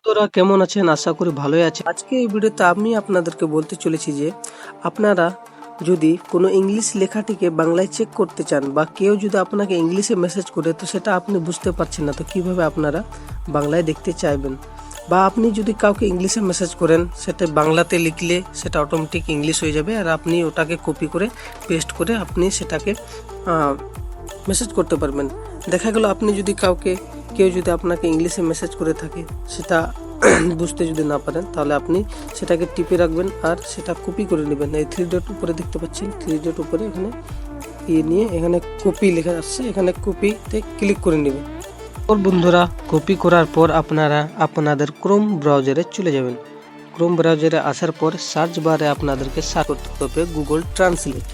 বন্ধুরা কেমন আছেন? আশা করি ভালোই আছেন। আজকে এই ভিডিওতে আমি আপনাদেরকে বলতে চলেছি যে আপনারা যদি কোনো ইংলিশ লেখাটিকে বাংলায় চেক করতে চান বা কেউ যদি আপনাকে ইংলিশে মেসেজ করে তো সেটা আপনি বুঝতে পারছেন না, তো কিভাবে আপনারা বাংলায় দেখতে চাইবেন। বা আপনি যদি কাউকে ইংলিশে মেসেজ করেন সেটা বাংলাতে লিখলে সেটা অটোমেটিক ইংলিশ হয়ে যাবে, আর আপনি ওটাকে কপি করে পেস্ট করে আপনি সেটাকে মেসেজ করতে পারবেন। দেখা গেল আপনি যদি কেউ যদি আপনাকে ইংলিশে মেসেজ করে থাকে সেটা বুঝতে যদি না পারেন তাহলে আপনি সেটাকে টিপে রাখবেন আর সেটা কপি করে নেবেন। এই থ্রি ডট উপরে দেখতে পাচ্ছেন, থ্রি ডট উপরে এখানে নিয়ে এখানে কপি লেখা আসছে, এখানে কপিতে ক্লিক করে নেবেন। বন্ধুরা কপি করার পর আপনারা আপনাদের ক্রোম ব্রাউজারে চলে যাবেন। ক্রোম ব্রাউজারে আসার পর সার্চ বারে আপনাদেরকে সার্চ করতে হবে গুগল ট্রান্সলেট।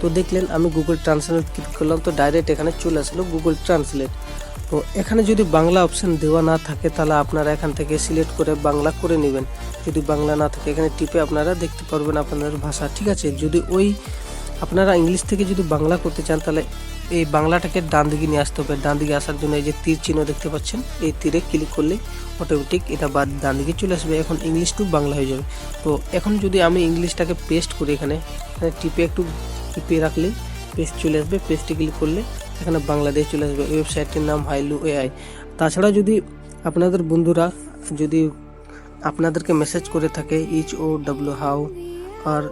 তো দেখলেন আমি গুগল ট্রান্সলেট ক্লিক করলাম তো ডাইরেক্ট এখানে চলে আসলো গুগল ট্রান্সলেট। তো এখানে যদি বাংলা অপশন দেওয়া না থাকে তাহলে আপনারা এখান থেকে সিলেক্ট করে বাংলা করে নেবেন। যদি বাংলা না থাকে এখানে টিপে আপনারা দেখতে পারবেন আপনাদের ভাষা, ঠিক আছে। যদি আপনারা ইংলিশ থেকে যদি বাংলা করতে চান তাহলে এই বাংলাটাকে ডান দিকে নিয়ে আসতে হবে। ডান দিকে আসার জন্য এই যে তীর চিহ্ন দেখতে পাচ্ছেন, এই তীরে ক্লিক করলে অটোমেটিক এটা ডান দিকে চলে আসবে। এখন ইংলিশ টু বাংলা হয়ে যাবে। তো এখন যদি আমি ইংলিশটাকে পেস্ট করি এখানে টিপে একটু টিপে রাখলে পেস্ট চলে আসবে। পেস্টে ক্লিক করলে এখানে বাংলা দিয়ে চলে আসবে। ওয়েবসাইটের নাম হাইলু এআই। তাছাড়া যদি আপনাদের বন্ধুরা যদি আপনাদেরকে মেসেজ করে থাকে HOW হাউ আর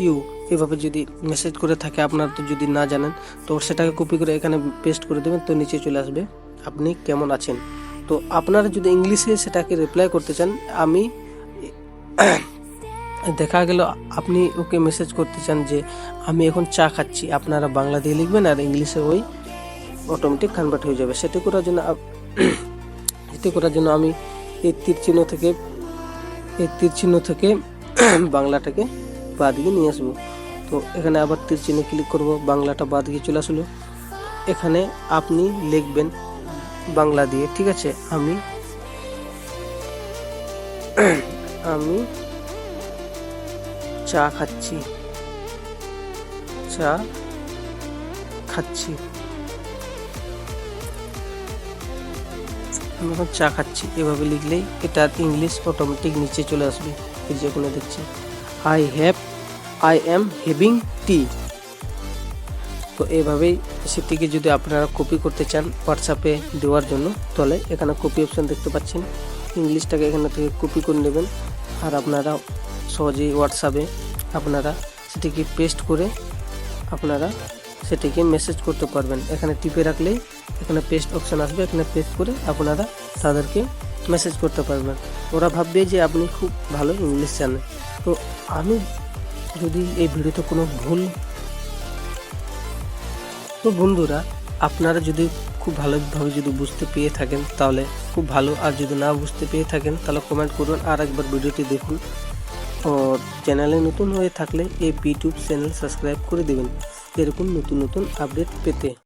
ইউ এভাবে যদি মেসেজ করে থাকে আপনারা তো যদি না জানেন তো সেটাকে কপি করে এখানে পেস্ট করে দেবেন, তো নিচে চলে আসবে আপনি কেমন আছেন। তো আপনারা যদি ইংলিশে সেটাকে রিপ্লাই করতে চান, আমি দেখা গেল আপনি ওকে মেসেজ করতে চান যে আমি এখন চা খাচ্ছি, আপনারা বাংলা দিয়ে লিখবেন আর ইংলিশে ওই অটোমেটিক কনভার্ট হয়ে যাবে। সেটা করার জন্য আমি এই তীর চিহ্ন থেকে বাংলাটাকে বাঁ দিকে নিয়ে আসবো। তো এখানে আবার তীর চিহ্নে ক্লিক করব, বাংলাটা বাঁ দিকে চলে আসলো। এখানে আপনি লিখবেন বাংলা দিয়ে, ঠিক আছে। আমি চা খাচ্ছি আমি এখন চা খাচ্ছি এভাবে লিখলেই এটা ইংলিশ অটোমেটিক নিচে চলে আসবে। এই যে কোনো দেখছি আই এম হ্যাভিং টি। তো এইভাবেই সেটিকে যদি আপনারা কপি করতে চান হোয়াটসঅ্যাপে দেওয়ার জন্য তাহলে এখানে কপি অপশান দেখতে পাচ্ছেন, ইংলিশটাকে এখানে থেকে কপি করে নেবেন আর আপনারা সহজেই হোয়াটসঅ্যাপে আপনারা সেটিকে পেস্ট করে আপনারা সেটিকে মেসেজ করতে পারবেন। এখানে টিপে রাখলেই এখানে পেস্ট অপশান আসবে, এখানে পেস্ট করে আপনারা তাদেরকে মেসেজ করতে পারবেন। ওরা ভাববে যে আপনি খুব ভালো ইংলিশ জানেন। তো আমি যদি এই ভিডিওতে কোনো ভুল, তো বন্ধুরা আপনারা যদি খুব ভালোভাবে যদি বুঝতে পেরে থাকেন তাহলে খুব ভালো, আর যদি না বুঝতে পেরে থাকেন তাহলে কমেন্ট করুন আর একবার ভিডিওটি দেখুন। ও চ্যানেলে নতুন হয়ে থাকলে এই ইউটিউব চ্যানেল সাবস্ক্রাইব করে দেবেন এরকম নতুন আপডেট পেতে।